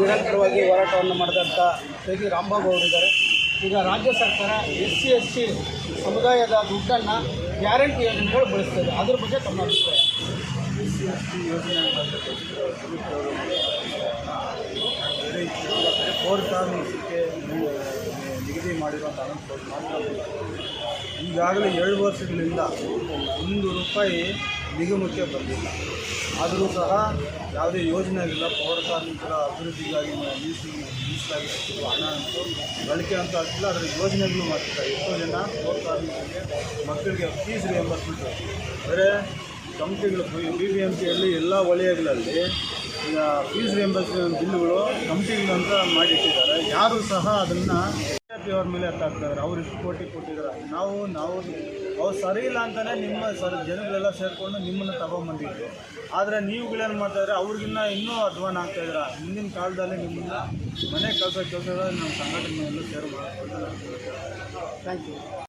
ನಿರಂತರವಾಗಿ ಹೋರಾಟವನ್ನು ಮಾಡಿದಂಥ ಶ್ರೀ ರಾಮಬಾಬು ಅವರಿದ್ದಾರೆ. ಈಗ ರಾಜ್ಯ ಸರ್ಕಾರ SC/ST ಸಮುದಾಯದ ದುಡ್ಡನ್ನು ಗ್ಯಾರಂಟಿ ಯೋಜನೆಗಳು ಬಳಸ್ತದೆ. ಅದ್ರ ಬಗ್ಗೆ ತಮ್ಮ ಅಭಿಪ್ರಾಯ? SC/ST ಯೋಜನೆ ಪೌರ ಕಾರ್ಮಿಕರಿಗೆ ನಿಗದಿ ಮಾಡಿರುವಂಥ ಮಾತ್ರ ಈಗಾಗಲೇ 2 ವರ್ಷಗಳಿಂದ 1 ರೂಪಾಯಿ ನಿಗಮಕ್ಕೆ ಬಂದಿಲ್ಲ. ಆದರೂ ಸಹ ಯಾವುದೇ ಯೋಜನೆ ಆಗಿಲ್ಲ. ಪೌರ ಕಾರ್ಮಿಕರ ಅಭಿವೃದ್ಧಿಗಾಗಿ ಮೀಸಲಾಗಿರುವ ಹಣ ಅಂತೂ ಬಳಕೆ ಅಂತ ಆಗ್ತಿಲ್ಲ. ಅದರ ಯೋಜನೆಗಳು ಮಾಡ್ತಿದ್ದಾರೆ. ಎಷ್ಟೋ ಜನ ಪೌರ ಕಾರ್ಮಿಕರಿಗೆ ಮಕ್ಕಳಿಗೆ ಫೀಸ್ ರಿಯಂಬರ್ಸ್ಮೆಂಟ್ ಅಂದರೆ ಕಂಪ್ನಿಗಳು BBMPಯಲ್ಲಿ ಎಲ್ಲ ವಲಯಗಳಲ್ಲಿ ಈಗ ಫೀಸ್ ರಿಯಂಬರ್ಸ್ಮೆಂಟ್ ಬಿಲ್ಗಳು ಕಂಪ್ನಿಗಳು ಅಂತ ಮಾಡಿಟ್ಟಿದ್ದಾರೆ. ಯಾರೂ ಸಹ ಅದನ್ನು ಅವ್ರ ಮೇಲೆ ಹಾಕ್ತಿದ್ದಾರೆ. ಅವ್ರು ಇಷ್ಟು ಕೋಟಿ ಕೊಟ್ಟಿದ್ದಾರೆ. ನಾವು ಅವ್ರು ಸರಿ ಇಲ್ಲ ಅಂತಲೇ ಜನಗಳೆಲ್ಲ ಸೇರಿಕೊಂಡು ನಿಮ್ಮನ್ನು ತಗೊಂಬಂದಿದ್ರು. ಆದರೆ ನೀವುಗಳೇನು ಮಾಡ್ತಾಯಿದ್ರೆ ಅವ್ರಿಗಿನ್ನ ಇನ್ನೂ ಅಧ್ವಾನ ಆಗ್ತಾಯಿದ್ದೀರ. ಹಿಂದಿನ ಕಾಲದಲ್ಲಿ ನಿಮ್ಮನ್ನು ಮನೆ ಕೆಲಸಗಳಲ್ಲಿ ನಮ್ಮ ಸಂಘಟನೆಯನ್ನು ಸೇರು ಮಾಡ್ಕೊಂಡು. Thank you.